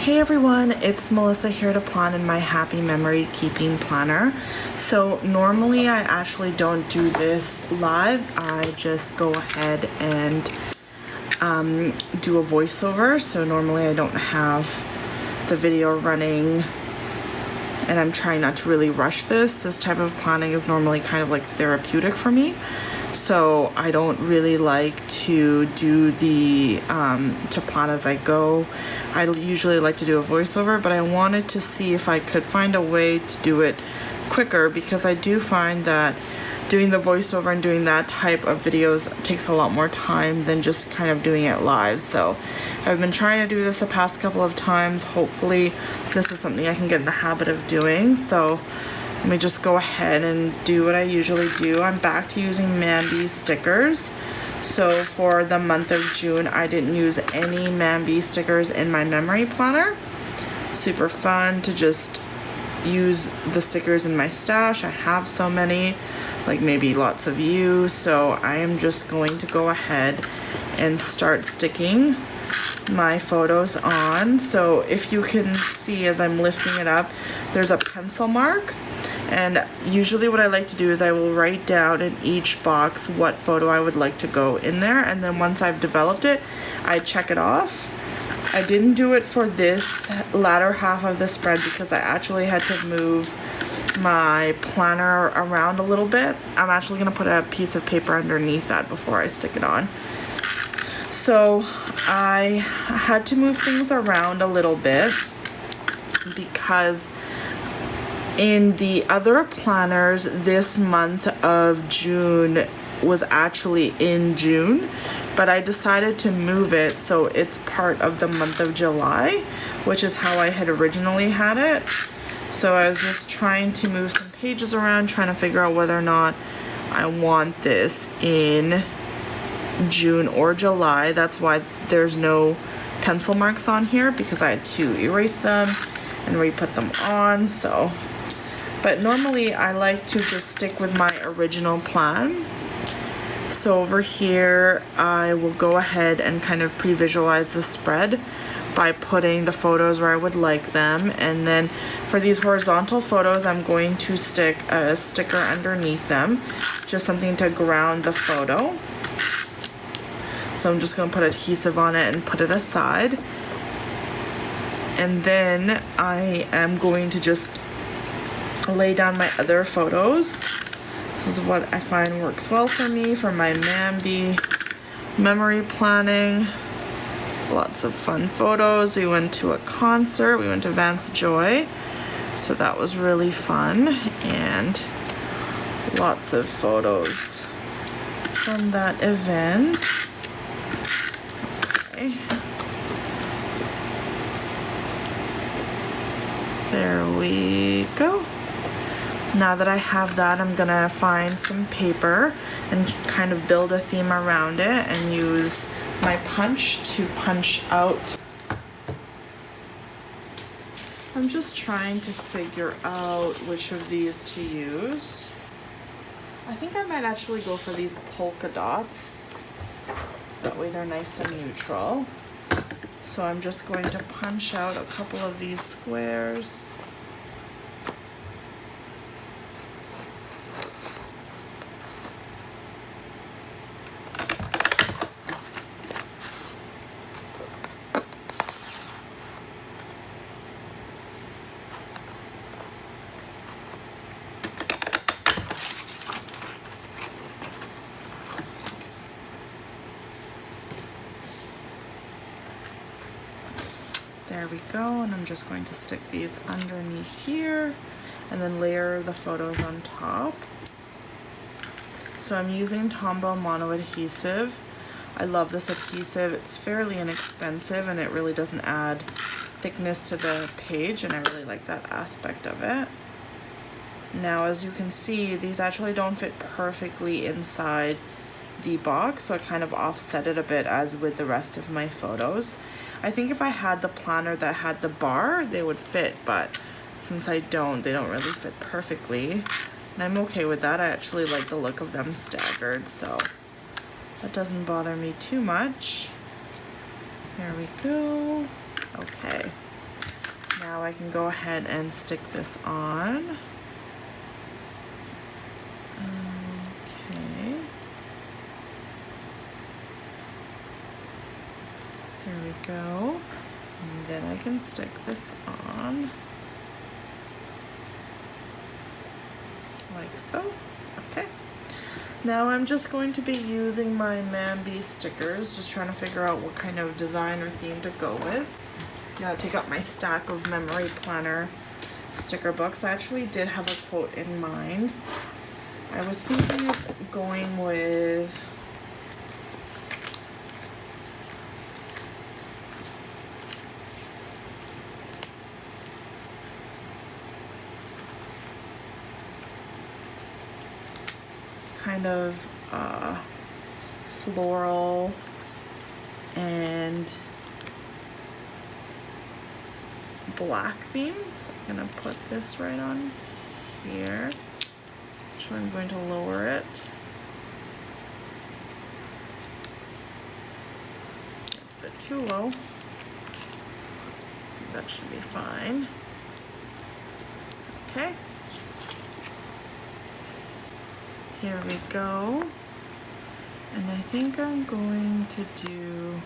Hey everyone, it's Melissa here to plan in my happy memory keeping planner. So normally I actually don't do this live. I just go ahead and do a voiceover. So normally I don't have the video running, and I'm trying not to really rush this. This type of planning is normally kind of like therapeutic for me. So I don't really like to do the to plan as I go. I usually like to do a voiceover, but I wanted to see if I could find a way to do it quicker, because I do find that doing the voiceover and doing that type of videos takes a lot more time than just kind of doing it live. So I've been trying to do this the past couple of times. Hopefully this is something I can get in the habit of doing. So let me just go ahead and do what I usually do. I'm back to using Mambi stickers. So for the month of June, I didn't use any Mambi stickers in my memory planner. Super fun to just use the stickers in my stash. I have so many, like maybe lots of you. So I am just going to go ahead and start sticking my photos on. So if you can see as I'm lifting it up, there's a pencil mark. And usually what I like to do is I will write down in each box what photo I would like to go in there, and then once I've developed it, I check it off. I didn't do it for this latter half of the spread because I actually had to move my planner around a little bit. I'm actually going to put a piece of paper underneath that before I stick it on. So I had to move things around a little bit because in the other planners, this month of June was actually in June, but I decided to move it so it's part of the month of July, which is how I had originally had it. So I was just trying to move some pages around, trying to figure out whether or not I want this in June or July. That's why there's no pencil marks on here, because I had to erase them and re-put them on. So but normally I like to just stick with my original plan. So over here, I will go ahead and kind of pre-visualize the spread by putting the photos where I would like them. And then for these horizontal photos, I'm going to stick a sticker underneath them, just something to ground the photo. So I'm just gonna put adhesive on it and put it aside. And then I am going to just lay down my other photos. This is what I find works well for me for my Mambi memory planning. Lots of fun photos. We went to a concert. We went to Vance Joy, so that was really fun, and lots of photos from that event. Okay. There we go. Now that I have that, I'm gonna find some paper and kind of build a theme around it and use my punch to punch out. I'm just trying to figure out which of these to use. I think I might actually go for these polka dots. That way they're nice and neutral. So I'm just going to punch out a couple of these squares. There we go, and I'm just going to stick these underneath here and then layer the photos on top. So I'm using Tombow Mono adhesive. I love this adhesive. It's fairly inexpensive and it really doesn't add thickness to the page, and I really like that aspect of it. Now, as you can see, these actually don't fit perfectly inside the box, so I kind of offset it a bit as with the rest of my photos. I think if I had the planner that had the bar, they would fit, but since I don't, they don't really fit perfectly. And I'm okay with that. I actually like the look of them staggered, so that doesn't bother me too much. There we go. Okay. I can go ahead and stick this on. Okay. There we go. And then I can stick this on. Like so. Okay. Now I'm just going to be using my Mambi stickers, just trying to figure out what kind of design or theme to go with. I'm gonna take out my stack of memory planner sticker books. I actually did have a quote in mind. I was thinking of going with kind of floral and black theme. So I'm gonna put this right on here. Actually, I'm going to lower it. That's a bit too low. That should be fine. Okay. Here we go. And I think I'm going to do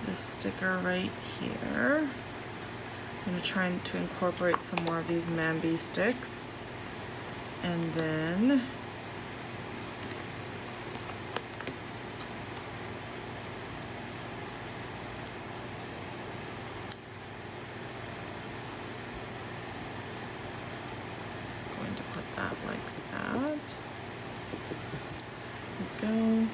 this sticker right here. I'm going to try to incorporate some more of these Mambi sticks. And then going to put that like that. There we go.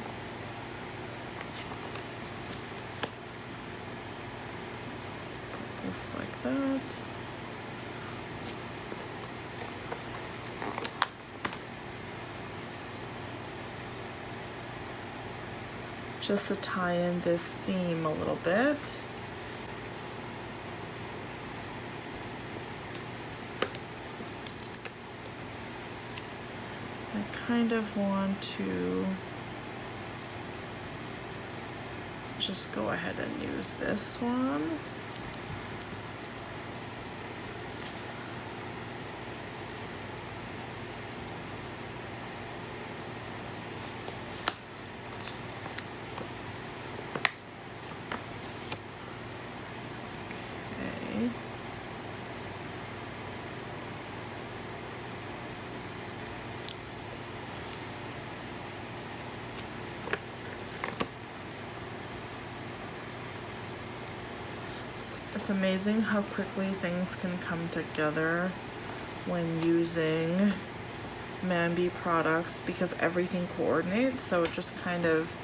Put this like that. Just to tie in this theme a little bit. I kind of want to just go ahead and use this one. It's amazing how quickly things can come together when using Mambi products because everything coordinates, so it just kind of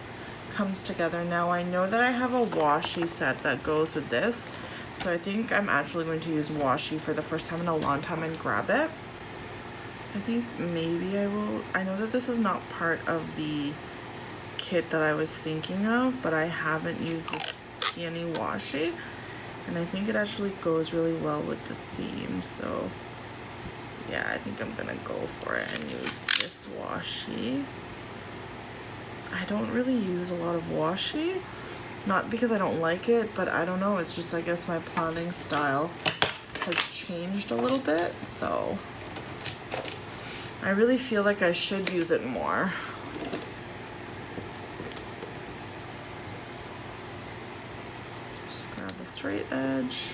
comes together. Now I know that I have a washi set that goes with this, so I think I'm actually going to use washi for the first time in a long time and grab it. I think maybe I will. I know that this is not part of the kit that I was thinking of, but I haven't used this Peony washi. And I think it actually goes really well with the theme, so yeah, I think I'm gonna go for it and use this washi. I don't really use a lot of washi, not because I don't like it, but I don't know, it's just I guess my planning style has changed a little bit, so I really feel like I should use it more. Grab a straight edge.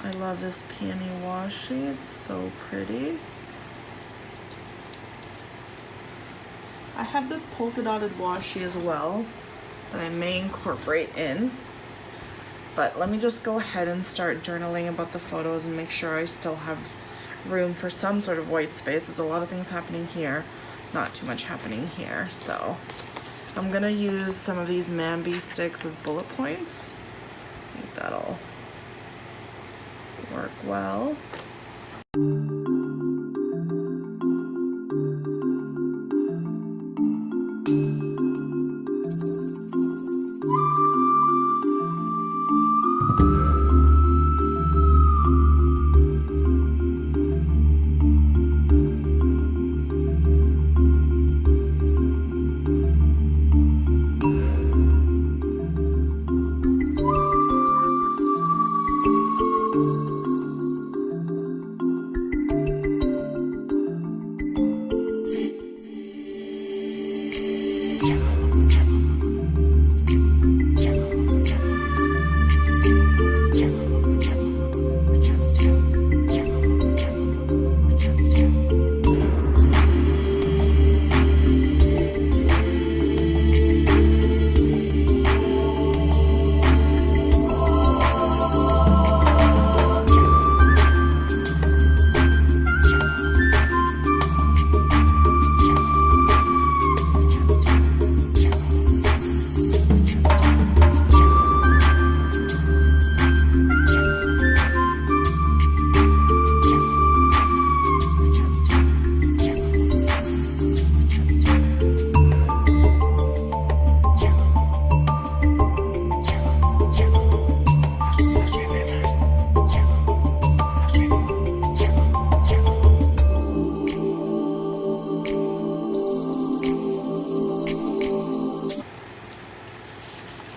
I love this Peony washi, it's so pretty. I have this polka dotted washi as well that I may incorporate in, but let me just go ahead and start journaling about the photos and make sure I still have room for some sort of white space. There's a lot of things happening here, not too much happening here, so I'm gonna use some of these Mambi sticks as bullet points. I think that'll work well.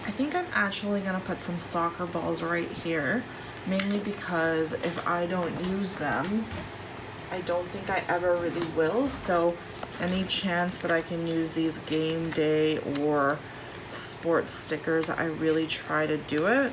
I think I'm actually gonna put some soccer balls right here, mainly because if I don't use them, I don't think I ever really will. So any chance that I can use these game day or sports stickers, I really try to do it.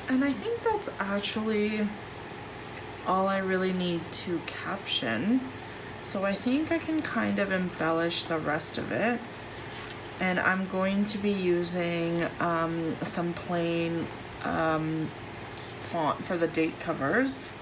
And I think that's actually all I really need to caption. So I think I can kind of embellish the rest of it. And I'm going to be using some plain font for the date covers.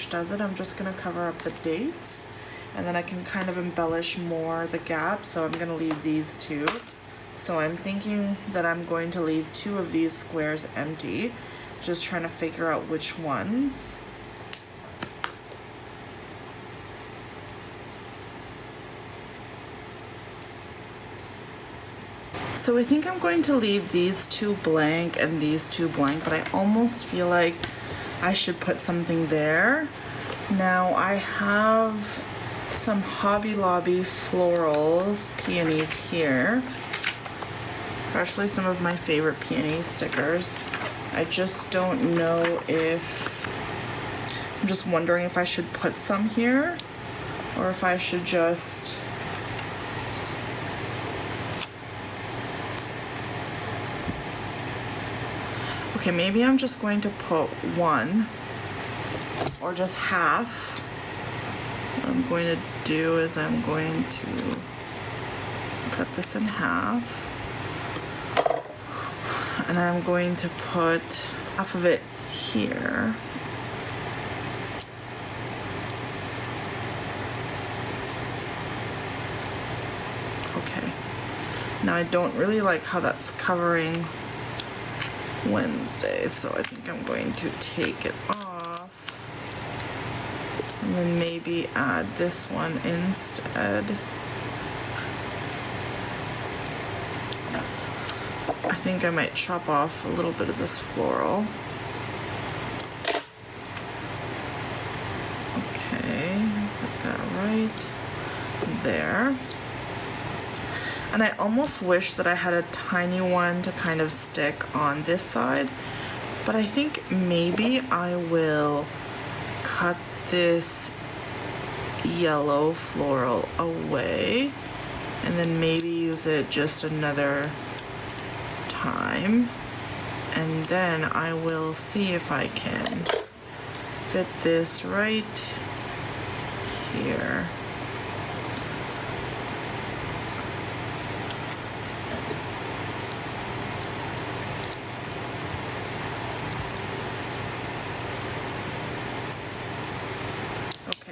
Does it. I'm just gonna cover up the dates and then I can kind of embellish more the gaps, so I'm gonna leave these two. So I'm thinking that I'm going to leave 2 of these squares empty, just trying to figure out which ones. So I think I'm going to leave these 2 blank and these 2 blank, but I almost feel like I should put something there. Now I have some Hobby Lobby florals, peonies here. Actually some of my favorite peony stickers. I just don't know if, I'm just wondering if I should put some here or if I should just okay, maybe I'm just going to put 1 or just half. What I'm going to do is I'm going to cut this in half and I'm going to put half of it here. Okay, now I don't really like how that's covering Wednesday, so I think I'm going to take it off and then maybe add this one instead. I think I might chop off a little bit of this floral. Okay, put that right there. And I almost wish that I had a tiny one to kind of stick on this side, but I think maybe I will cut this yellow floral away and then maybe use it just another time, and then I will see if I can fit this right here.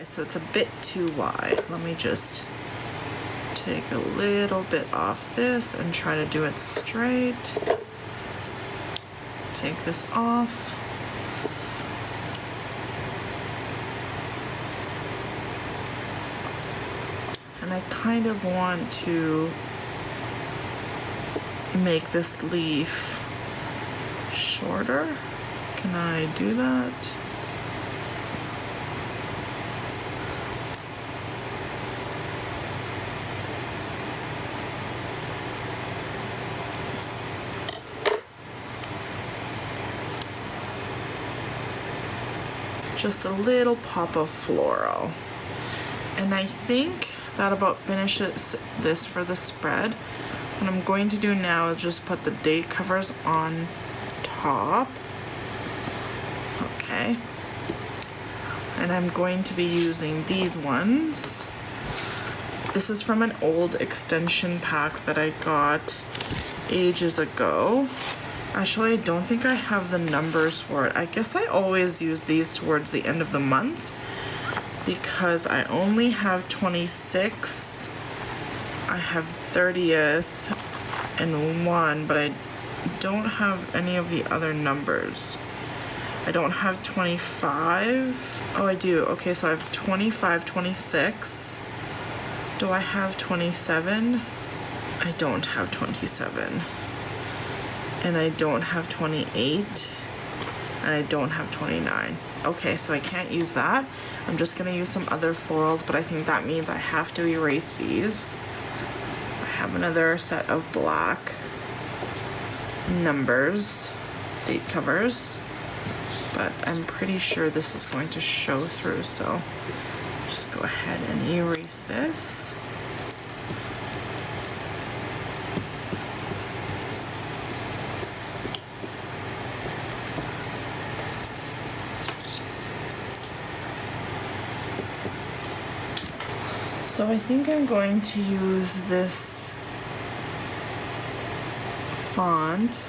Okay, so it's a bit too wide. Let me just take a little bit off this and try to do it straight. Take this off. And I kind of want to make this leaf shorter. Can I do that? Just a little pop of floral. And I think that about finishes this for the spread. What I'm going to do now is just put the date covers on top. Okay. And I'm going to be using these ones. This is from an old extension pack that I got ages ago. Actually, I don't think I have the numbers for it. I guess I always use these towards the end of the month because I only have 26. I have 30th and 1, but I don't have any of the other numbers. I don't have 25. Oh, I do. Okay, so I have 25, 26. Do I have 27? I don't have 27. And I don't have 28, and I don't have 29. Okay, so I can't use that. I'm just gonna use some other florals, but I think that means I have to erase these. I have another set of black numbers, date covers, but I'm pretty sure this is going to show through, so just go ahead and erase this. So I think I'm going to use this font.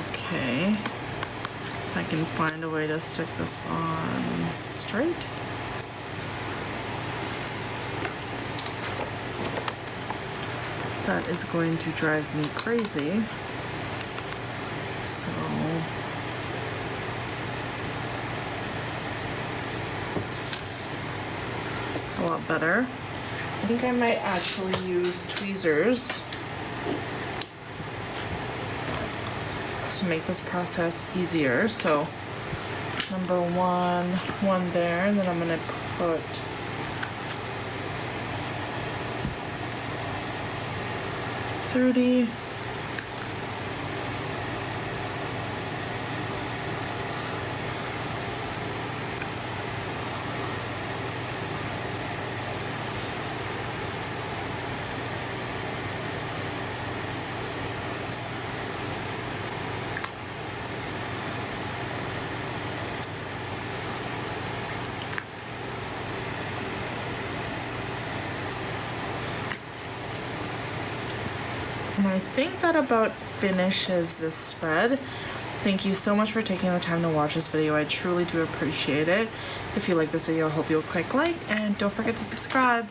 Okay. If I can find a way to stick this on straight. That is going to drive me crazy. So it's a lot better. I think I might actually use tweezers to make this process easier. So number one there, and then I'm gonna put $30. And I think that about finishes this spread. Thank you so much for taking the time to watch this video. I truly do appreciate it. If you like this video, I hope you'll click like and don't forget to subscribe.